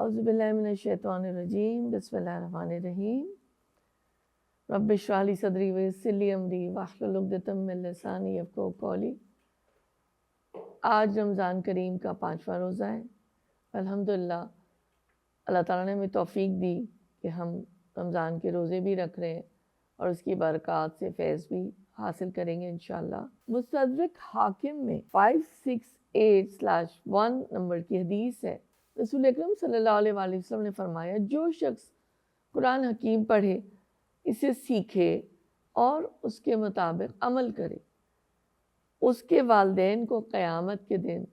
اعوذ باللہ من الشیطان الرجیم بسم اللہ الرحمن الرحیم رب اشرح لی صدری ویسر لی امری واحلل عقدۃ من لسانی یفقہوا قولی۔ آج رمضان کریم کا 5واں روزہ ہے۔ الحمدللہ اللہ تعالیٰ نے ہمیں توفیق دی کہ ہم رمضان کے روزے بھی رکھ رہے ہیں اور اس کی برکات سے فیض بھی حاصل کریں گے انشاءاللہ۔ مستدرک حاکم میں 568/1 نمبر کی حدیث ہے۔ رسول اکرم صلی اللہ علیہ وآلہ وسلم نے فرمایا، جو شخص قرآن حکیم پڑھے، اسے سیکھے اور اس کے مطابق عمل کرے، اس کے والدین کو قیامت کے دن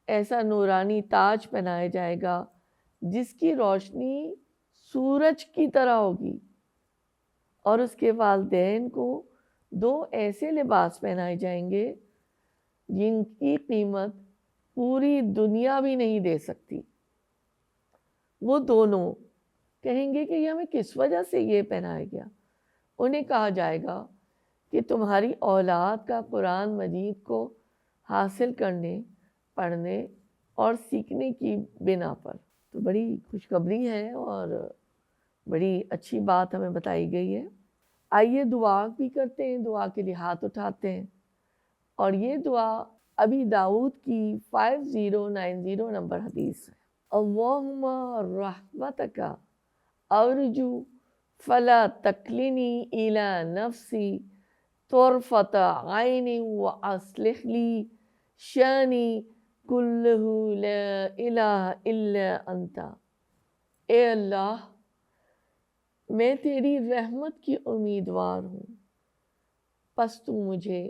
ایسا نورانی تاج پہنایا جائے گا جس کی روشنی سورج کی طرح ہوگی، اور اس کے والدین کو 2 ایسے لباس پہنائے جائیں گے جن کی قیمت پوری دنیا بھی نہیں دے سکتی۔ وہ دونوں کہیں گے کہ یہ ہمیں کس وجہ سے یہ پہنایا گیا؟ انہیں کہا جائے گا کہ تمہاری اولاد کا قرآن مجید کو حاصل کرنے، پڑھنے اور سیکھنے کی بنا پر۔ تو بڑی خوشخبری ہے اور بڑی اچھی بات ہمیں بتائی گئی ہے۔ آئیے دعا بھی کرتے ہیں، دعا کے لیے ہاتھ اٹھاتے ہیں، اور یہ دعا ابی داؤد کی 5090 نمبر حدیث ہے۔ اللہم رحمتک ارجو فلا تکلنی الی نفسی طرفۃ عین واصلح لی شانی کلہ لا الہ الا انت۔ اے اللہ، میں تیری رحمت کی امیدوار ہوں، پس تو مجھے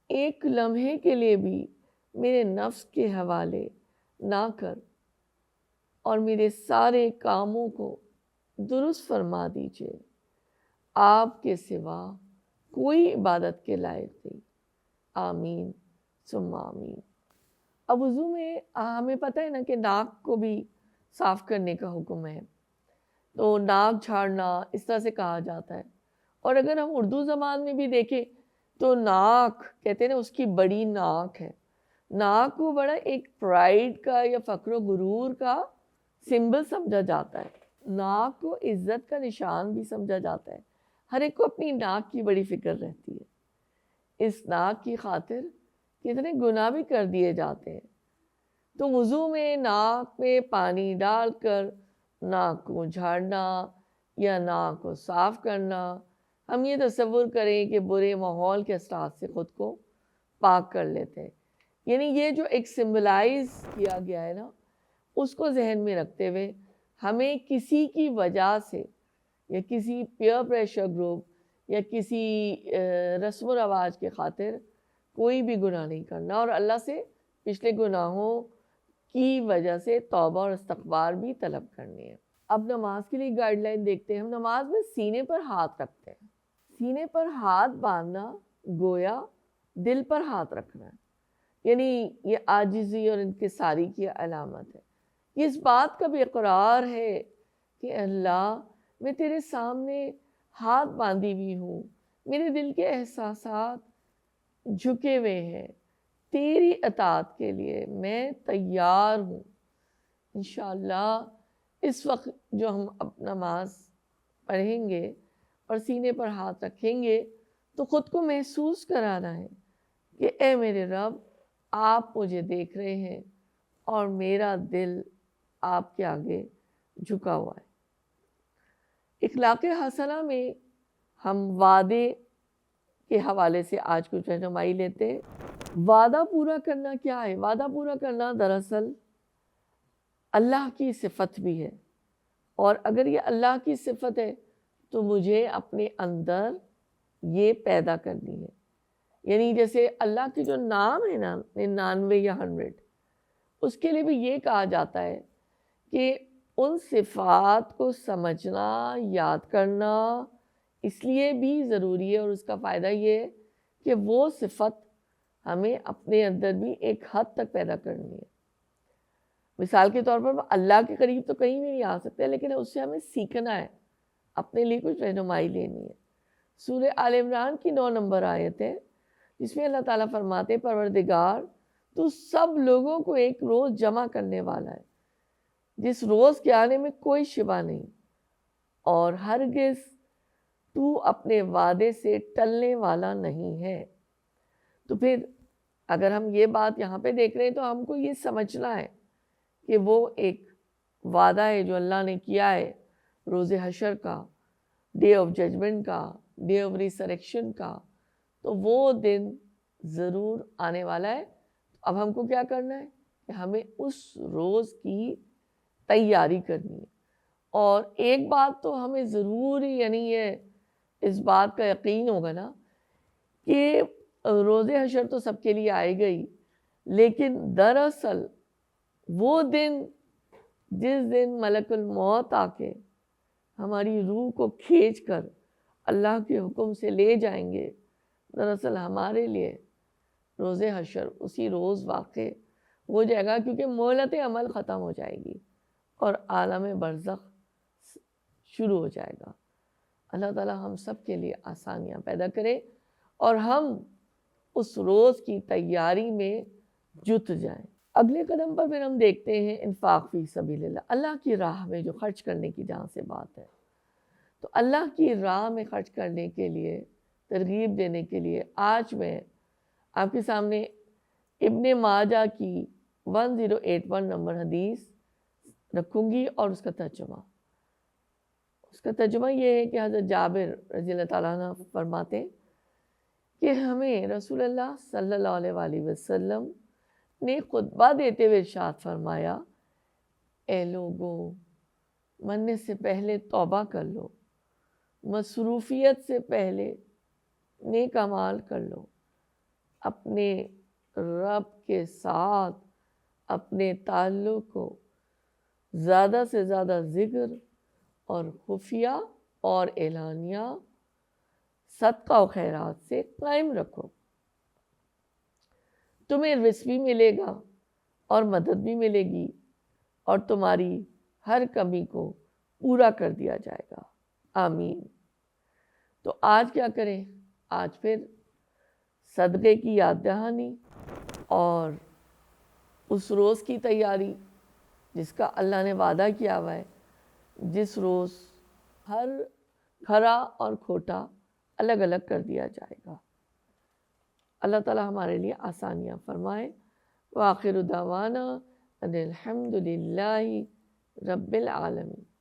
ایک لمحے کے لیے بھی میرے نفس کے حوالے نہ کر اور میرے سارے کاموں کو درست فرما دیجئے۔ آپ کے سوا کوئی عبادت کے لائق نہیں۔ آمین ثم آمین۔ اب وضو میں ہمیں پتہ ہے نا کہ ناک کو بھی صاف کرنے کا حکم ہے، تو ناک جھاڑنا اس طرح سے کہا جاتا ہے۔ اور اگر ہم اردو زبان میں بھی دیکھیں تو ناک کہتے ہیں نا، اس کی بڑی ناک ہے۔ ناک کو بڑا ایک پرائیڈ کا یا فخر و غرور کا سمبل سمجھا جاتا ہے۔ ناک کو عزت کا نشان بھی سمجھا جاتا ہے۔ ہر ایک کو اپنی ناک کی بڑی فکر رہتی ہے۔ اس ناک کی خاطر کتنے گناہ بھی کر دیے جاتے ہیں۔ تو وضو میں ناک میں پانی ڈال کر ناک کو جھاڑنا یا ناک کو صاف کرنا، ہم یہ تصور کریں کہ برے ماحول کے اثرات سے خود کو پاک کر لیتے ہیں۔ یعنی یہ جو ایک سمبلائز کیا گیا ہے نا، اس کو ذہن میں رکھتے ہوئے ہمیں کسی کی وجہ سے یا کسی پیئر پریشر گروپ یا کسی رسم و رواج کے خاطر کوئی بھی گناہ نہیں کرنا، اور اللہ سے پچھلے گناہوں کی وجہ سے توبہ اور استغفار بھی طلب کرنی ہے۔ اب نماز کے لیے گائیڈ لائن دیکھتے ہیں۔ ہم نماز میں سینے پر ہاتھ رکھتے ہیں۔ سینے پر ہاتھ باندھنا گویا دل پر ہاتھ رکھنا ہے، یعنی یہ عاجزی اور انکساری کی علامت ہے۔ یہ اس بات کا بھی اقرار ہے کہ اللہ، میں تیرے سامنے ہاتھ باندھی ہوئی ہوں، میرے دل کے احساسات جھکے ہوئے ہیں، تیری اطاعت کے لیے میں تیار ہوں۔ انشاءاللہ اس وقت جو ہم اب نماز پڑھیں گے اور سینے پر ہاتھ رکھیں گے تو خود کو محسوس کرانا ہے کہ اے میرے رب، آپ مجھے دیکھ رہے ہیں اور میرا دل آپ کے آگے جھکا ہوا ہے۔ اخلاق حسنہ میں ہم وعدے کے حوالے سے آج کچھ رہنمائی لیتے ہیں۔ وعدہ پورا کرنا کیا ہے؟ وعدہ پورا کرنا دراصل اللہ کی صفت بھی ہے، اور اگر یہ اللہ کی صفت ہے تو مجھے اپنے اندر یہ پیدا کرنی ہے۔ یعنی جیسے اللہ کے جو نام ہے نا 99 یا 100، اس کے لیے بھی یہ کہا جاتا ہے کہ ان صفات کو سمجھنا، یاد کرنا اس لیے بھی ضروری ہے، اور اس کا فائدہ یہ ہے کہ وہ صفت ہمیں اپنے اندر بھی ایک حد تک پیدا کرنی ہے۔ مثال کے طور پر اللہ کے قریب تو کہیں بھی نہیں آ سکتے، لیکن اس سے ہمیں سیکھنا ہے، اپنے لیے کچھ رہنمائی لینی ہے۔ سورہ آل عمران کی 9 نمبر آیت ہے، جس میں اللہ تعالیٰ فرماتے، پروردگار تو سب لوگوں کو ایک روز جمع کرنے والا ہے، جس روز کے آنے میں کوئی شبہ نہیں، اور ہرگز تو اپنے وعدے سے ٹلنے والا نہیں ہے۔ تو پھر اگر ہم یہ بات یہاں پہ دیکھ رہے ہیں تو ہم کو یہ سمجھنا ہے کہ وہ ایک وعدہ ہے جو اللہ نے کیا ہے روز حشر کا، ڈے آف ججمنٹ کا، ڈے آف ریسریکشن کا، تو وہ دن ضرور آنے والا ہے۔ اب ہم کو کیا کرنا ہے کہ ہمیں اس روز کی تیاری کرنی ہے۔ اور ایک بات تو ہمیں ضروری، یعنی یہ اس بات کا یقین ہوگا نا کہ روز حشر تو سب کے لیے آئے گا ہی، لیکن دراصل وہ دن جس دن ملک الموت آ کے ہماری روح کو کھینچ کر اللہ کے حکم سے لے جائیں گے، دراصل ہمارے لیے روز حشر اسی روز واقع ہو جائے گا، کیونکہ مہلت عمل ختم ہو جائے گی اور عالم برزخ شروع ہو جائے گا۔ اللہ تعالیٰ ہم سب کے لیے آسانیاں پیدا کرے اور ہم اس روز کی تیاری میں جت جائیں۔ اگلے قدم پر پھر ہم دیکھتے ہیں انفاق فی سبیل اللہ، اللہ کی راہ میں جو خرچ کرنے کی جہاں سے بات ہے۔ تو اللہ کی راہ میں خرچ کرنے کے لیے، ترغیب دینے کے لیے آج میں آپ کے سامنے ابن ماجہ کی 1081 نمبر حدیث رکھوں گی اور اس کا ترجمہ یہ ہے کہ حضرت جابر رضی اللہ تعالیٰ عنہ فرماتے ہیں کہ ہمیں رسول اللہ صلی اللہ علیہ وآلہ وسلم نے خطبہ دیتے ہوئے ارشاد فرمایا، اے لوگوں، مرنے سے پہلے توبہ کر لو، مصروفیت سے پہلے نیک اعمال کر لو، اپنے رب کے ساتھ اپنے تعلق کو زیادہ سے زیادہ ذکر اور خفیہ اور اعلانیہ صدقہ و خیرات سے قائم رکھو، تمہیں رزق بھی ملے گا اور مدد بھی ملے گی اور تمہاری ہر کمی کو پورا کر دیا جائے گا، آمین۔ تو آج کیا کریں؟ آج پھر صدقے کی یاد دہانی اور اس روز کی تیاری جس کا اللہ نے وعدہ کیا ہوا ہے، جس روز ہر کھرا اور کھوٹا الگ الگ کر دیا جائے گا۔ اللہ تعالیٰ ہمارے لیے آسانیاں فرمائے۔ وآخر دعوانا ان الحمد للہ رب العالمین۔